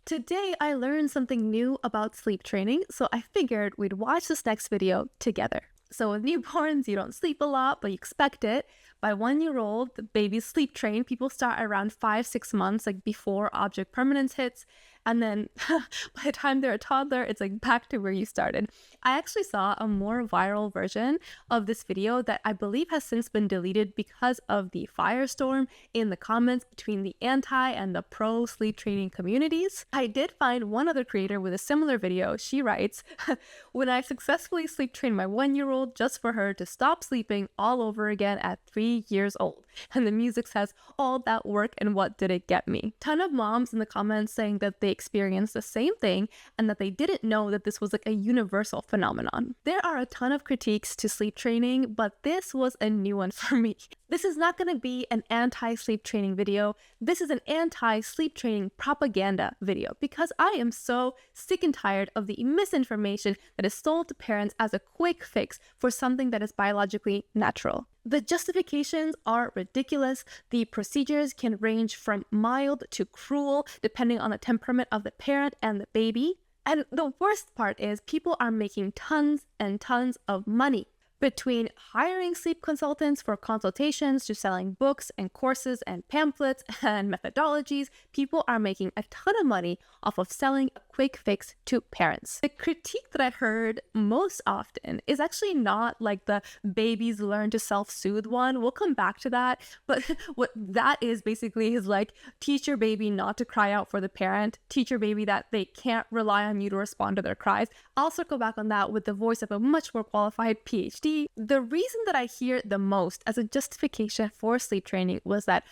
Today, I learned something new about sleep training, so I figured we'd watch this next video together. So with newborns, you don't sleep a lot, but you expect it. By 1 year old, the babies sleep train. People start around 5, 6 months, like before object permanence hits. And then by the time they're a toddler, it's like back to where you started. I actually saw a more viral version of this video that I believe has since been deleted because of the firestorm in the comments between the anti and the pro sleep training communities. I did find one other creator with a similar video. She writes, when I successfully sleep trained my 1 year old just for her to stop sleeping all over again at 3 years old. And the music says, all that work and what did it get me? Ton of moms in the comments saying that they experienced the same thing and that they didn't know that this was like a universal phenomenon. There are a ton of critiques to sleep training, but this was a new one for me. This is not going to be an anti-sleep training video. This is an anti-sleep training propaganda video because I am so sick and tired of the misinformation that is sold to parents as a quick fix for something that is biologically natural. The justifications are ridiculous. The procedures can range from mild to cruel, depending on the temperament of the parent and the baby. And the worst part is people are making tons and tons of money. Between hiring sleep consultants for consultations to selling books and courses and pamphlets and methodologies, people are making a ton of money off of selling a quick fix to parents. The critique that I heard most often is actually not like the babies learn to self-soothe one. We'll come back to that. But what that is basically is like, teach your baby not to cry out for the parent, teach your baby that they can't rely on you to respond to their cries. I'll circle back on that with the voice of a much more qualified PhD. The reason that I hear the most as a justification for sleep training was that,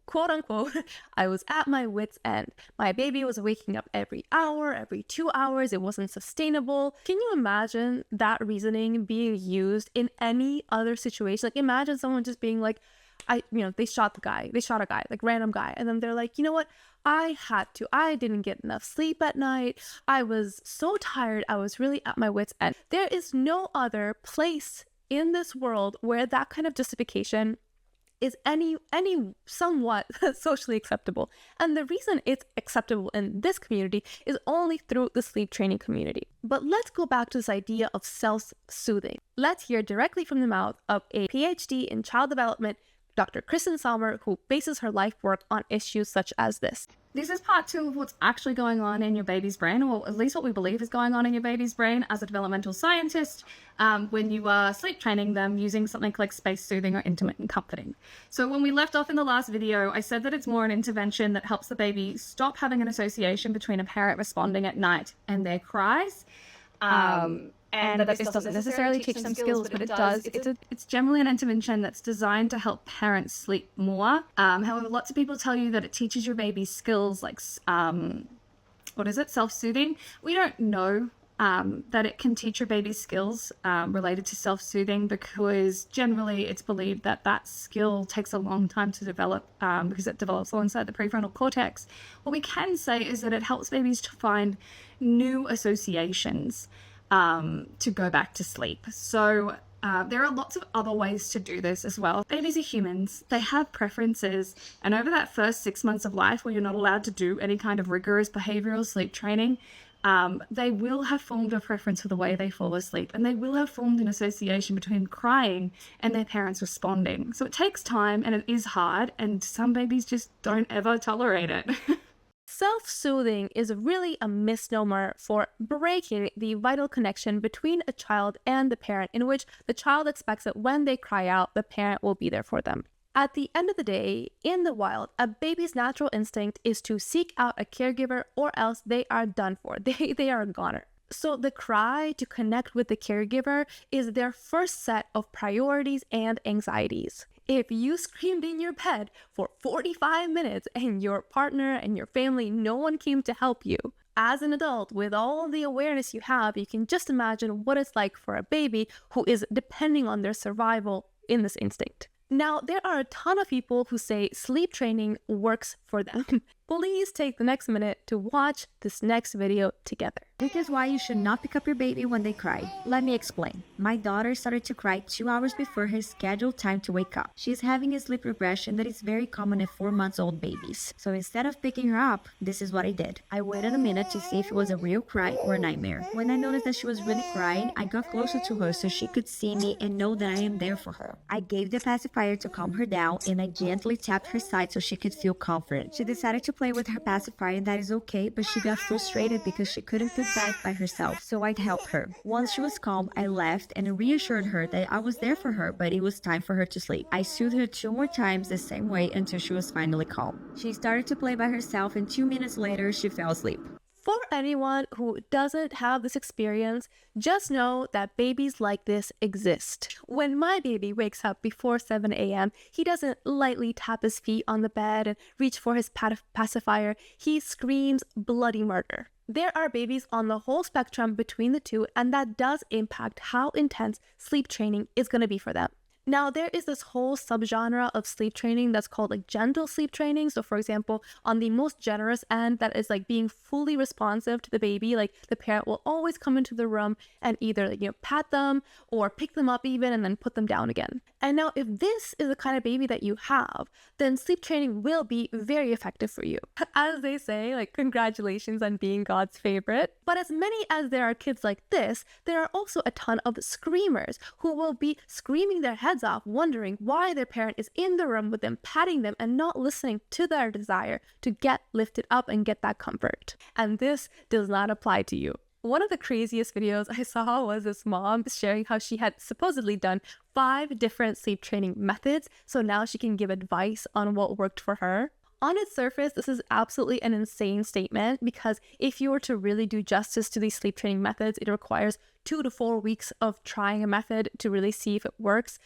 quote unquote, I was at my wit's end. My baby was waking up every hour, every 2 hours. It wasn't sustainable. Can you imagine that reasoning being used in any other situation? Like, imagine someone just being like, they shot a guy, like random guy. And then they're like, you know what? I didn't get enough sleep at night. I was so tired. I was really at my wit's end. There is no other place in this world where that kind of justification is any somewhat socially acceptable. And the reason it's acceptable in this community is only through the sleep training community. But let's go back to this idea of self-soothing. Let's hear directly from the mouth of a PhD in child development, Dr. Kristen Salmer, who bases her life work on issues such as this. This is part 2 of what's actually going on in your baby's brain, or at least what we believe is going on in your baby's brain as a developmental scientist when you are sleep training them using something like space soothing or intimate and comforting. So when we left off in the last video, I said that it's more an intervention that helps the baby stop having an association between a parent responding at night and their cries. And that this doesn't necessarily teach them skills, but it does. It's generally an intervention that's designed to help parents sleep more. However, lots of people tell you that it teaches your baby skills like, self-soothing. We don't know that it can teach your baby skills related to self-soothing because generally it's believed that that skill takes a long time to develop because it develops alongside the prefrontal cortex. What we can say is that it helps babies to find new associations to go back to sleep. So there are lots of other ways to do this as well. Babies are humans. They have preferences. And over that first 6 months of life where you're not allowed to do any kind of rigorous behavioral sleep training, they will have formed a preference for the way they fall asleep. And they will have formed an association between crying and their parents responding. So it takes time and it is hard. And some babies just don't ever tolerate it. Self-soothing is really a misnomer for breaking the vital connection between a child and the parent, in which the child expects that when they cry out, the parent will be there for them. At the end of the day, in the wild, a baby's natural instinct is to seek out a caregiver or else they are done for. They are a goner. So the cry to connect with the caregiver is their first set of priorities and anxieties. If you screamed in your bed for 45 minutes and your partner and your family, no one came to help you, as an adult, with all the awareness you have, you can just imagine what it's like for a baby who is depending on their survival in this instinct. Now, there are a ton of people who say sleep training works for them. please take the next minute to watch this next video together. This is why you should not pick up your baby when they cry. Let me explain. My daughter started to cry 2 hours before her scheduled time to wake up. She's having a sleep regression that is very common in 4-month-old babies. So instead of picking her up, this is what I did. I waited a minute to see if it was a real cry or a nightmare. When I noticed that she was really crying, I got closer to her so she could see me and know that I am there for her. I gave the pacifier to calm her down and I gently tapped her side so she could feel confident. She decided to play with her pacifier, and that is okay, but she got frustrated because she couldn't put back by herself, so I'd help her. Once she was calm, I left and reassured her that I was there for her, but it was time for her to sleep. I soothed her 2 more times the same way until she was finally calm. She started to play by herself, and 2 minutes later, she fell asleep. For anyone who doesn't have this experience, just know that babies like this exist. When my baby wakes up before 7 a.m., he doesn't lightly tap his feet on the bed and reach for his pacifier. He screams bloody murder. There are babies on the whole spectrum between the two, and that does impact how intense sleep training is going to be for them. Now, there is this whole subgenre of sleep training that's called like gentle sleep training. So for example, on the most generous end, that is like being fully responsive to the baby. Like the parent will always come into the room and either pat them or pick them up even and then put them down again. And now if this is the kind of baby that you have, then sleep training will be very effective for you. As they say, like, congratulations on being God's favorite. But as many as there are kids like this, there are also a ton of screamers who will be screaming their heads off, wondering why their parent is in the room with them, patting them and not listening to their desire to get lifted up and get that comfort. And this does not apply to you. One of the craziest videos I saw was this mom sharing how she had supposedly done 5 different sleep training methods, so now she can give advice on what worked for her. On its surface, this is absolutely an insane statement because if you were to really do justice to these sleep training methods, it requires 2 to 4 weeks of trying a method to really see if it works.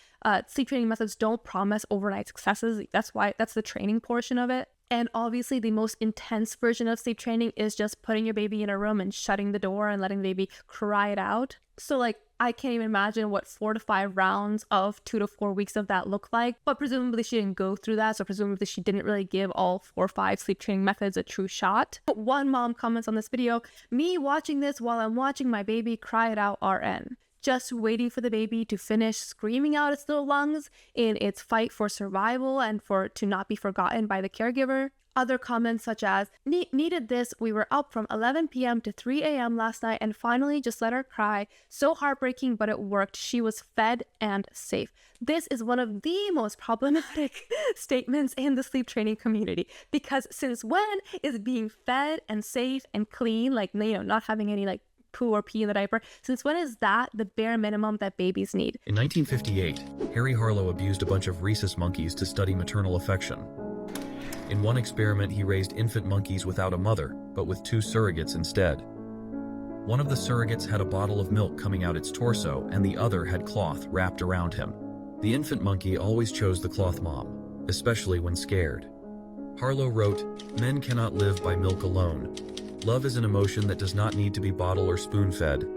Sleep training methods don't promise overnight successes. That's the training portion of it. And obviously the most intense version of sleep training is just putting your baby in a room and shutting the door and letting the baby cry it out. So like, I can't even imagine what 4 to 5 rounds of 2 to 4 weeks of that look like. But presumably she didn't go through that. So presumably she didn't really give all 4 or 5 sleep training methods a true shot. One mom comments on this video, "Me watching this while I'm watching my baby cry it out RN. Just waiting for the baby to finish screaming out its little lungs in its fight for survival and to not be forgotten by the caregiver." Other comments such as, "Needed this. We were up from 11 p.m. to 3 a.m. last night and finally just let her cry. So heartbreaking, but it worked. She was fed and safe." This is one of the most problematic statements in the sleep training community, because since when is being fed and safe and clean, like, not having any like poo or pee in the diaper, since when is that the bare minimum that babies need? In 1958, Harry Harlow abused a bunch of rhesus monkeys to study maternal affection. In one experiment, he raised infant monkeys without a mother, but with 2 surrogates instead. One of the surrogates had a bottle of milk coming out its torso, and the other had cloth wrapped around him. The infant monkey always chose the cloth mom, especially when scared. Harlow wrote, "Men cannot live by milk alone. Love is an emotion that does not need to be bottle or spoon-fed."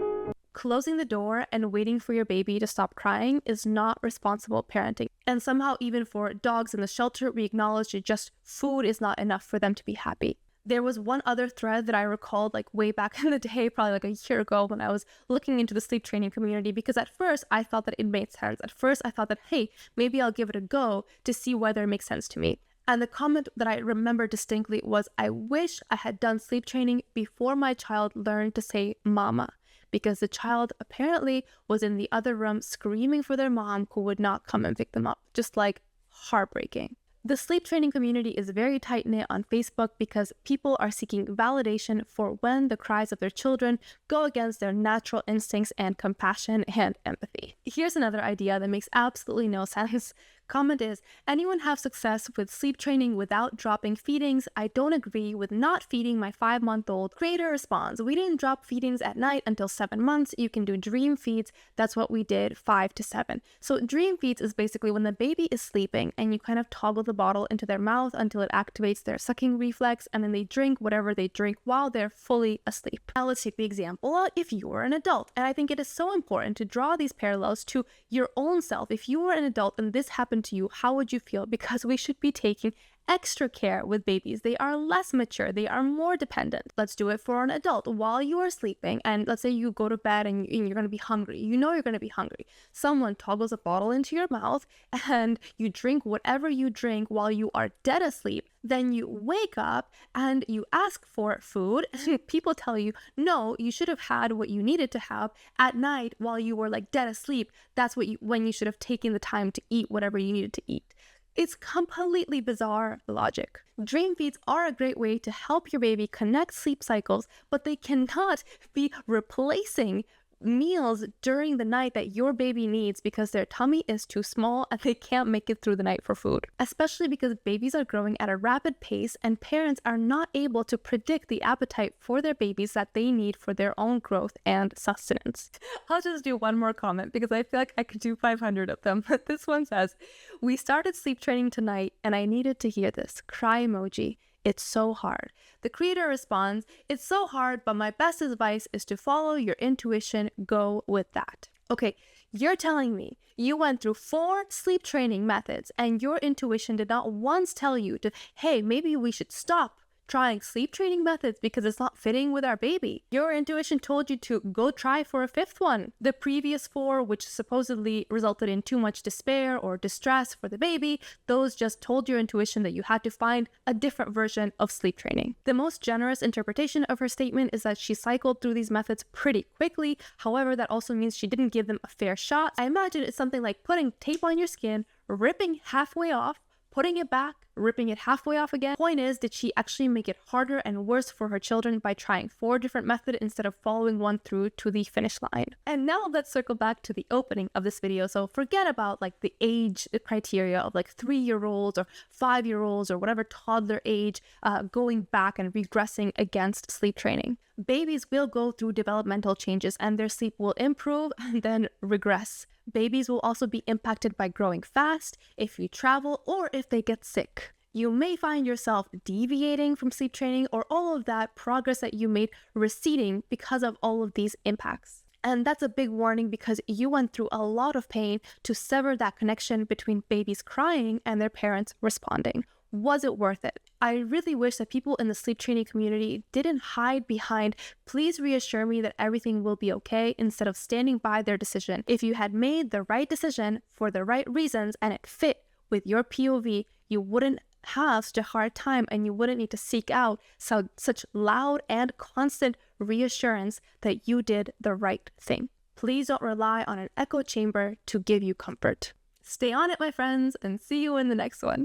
Closing the door and waiting for your baby to stop crying is not responsible parenting. And somehow even for dogs in the shelter, we acknowledge that just food is not enough for them to be happy. There was one other thread that I recalled like way back in the day, probably like a year ago, when I was looking into the sleep training community, because at first I thought that it made sense. At first I thought that, hey, maybe I'll give it a go to see whether it makes sense to me. And the comment that I remember distinctly was, "I wish I had done sleep training before my child learned to say mama," because the child apparently was in the other room screaming for their mom who would not come and pick them up. Just like heartbreaking. The sleep training community is very tight-knit on Facebook because people are seeking validation for when the cries of their children go against their natural instincts and compassion and empathy. Here's another idea that makes absolutely no sense. Comment is, "Anyone have success with sleep training without dropping feedings? I don't agree with not feeding my 5-month-old. Creator responds, "We didn't drop feedings at night until 7 months. You can do dream feeds. That's what we did 5 to 7. So dream feeds is basically when the baby is sleeping and you kind of toggle the bottle into their mouth until it activates their sucking reflex, and then they drink whatever they drink while they're fully asleep. Now let's take the example if you were an adult. And I think it is so important to draw these parallels to your own self. If you were an adult and this happened to you, how would you feel? Because we should be taking extra care with babies. They are less mature. They are more dependent. Let's do it for an adult. While you are sleeping, and let's say you go to bed and you're going to be hungry. You know you're going to be hungry. Someone toggles a bottle into your mouth and you drink whatever you drink while you are dead asleep. Then you wake up and you ask for food. People tell you, no, you should have had what you needed to have at night while you were like dead asleep. That's when you should have taken the time to eat whatever you needed to eat. It's completely bizarre logic. Dream feeds are a great way to help your baby connect sleep cycles, but they cannot be replacing meals during the night that your baby needs because their tummy is too small and they can't make it through the night for food. Especially because babies are growing at a rapid pace and parents are not able to predict the appetite for their babies that they need for their own growth and sustenance. I'll just do one more comment because I feel like I could do 500 of them. But this one says, we started sleep training tonight and I needed to hear this. Cry emoji. It's so hard. The creator responds, it's so hard, but my best advice is to follow your intuition. Go with that. Okay, you're telling me you went through 4 sleep training methods and your intuition did not once tell you to, hey, maybe we should stop trying sleep training methods because it's not fitting with our baby. Your intuition told you to go try for a 5th one. The previous 4, which supposedly resulted in too much despair or distress for the baby, those just told your intuition that you had to find a different version of sleep training. The most generous interpretation of her statement is that she cycled through these methods pretty quickly. However, that also means she didn't give them a fair shot. I imagine it's something like putting tape on your skin, ripping halfway off, putting it back, ripping it halfway off again. Point is, did she actually make it harder and worse for her children by trying 4 different methods instead of following one through to the finish line? And now let's circle back to the opening of this video. So forget about like the age criteria of like 3-year-olds or 5-year-olds or whatever toddler age going back and regressing against sleep training. Babies will go through developmental changes and their sleep will improve and then regress. Babies will also be impacted by growing fast, if you travel, or if they get sick. You may find yourself deviating from sleep training or all of that progress that you made receding because of all of these impacts. And that's a big warning because you went through a lot of pain to sever that connection between babies crying and their parents responding. Was it worth it? I really wish that people in the sleep training community didn't hide behind, please reassure me that everything will be okay, instead of standing by their decision. If you had made the right decision for the right reasons and it fit with your POV, you wouldn't have such a hard time and you wouldn't need to seek out such loud and constant reassurance that you did the right thing. Please don't rely on an echo chamber to give you comfort. Stay on it, my friends, and see you in the next one.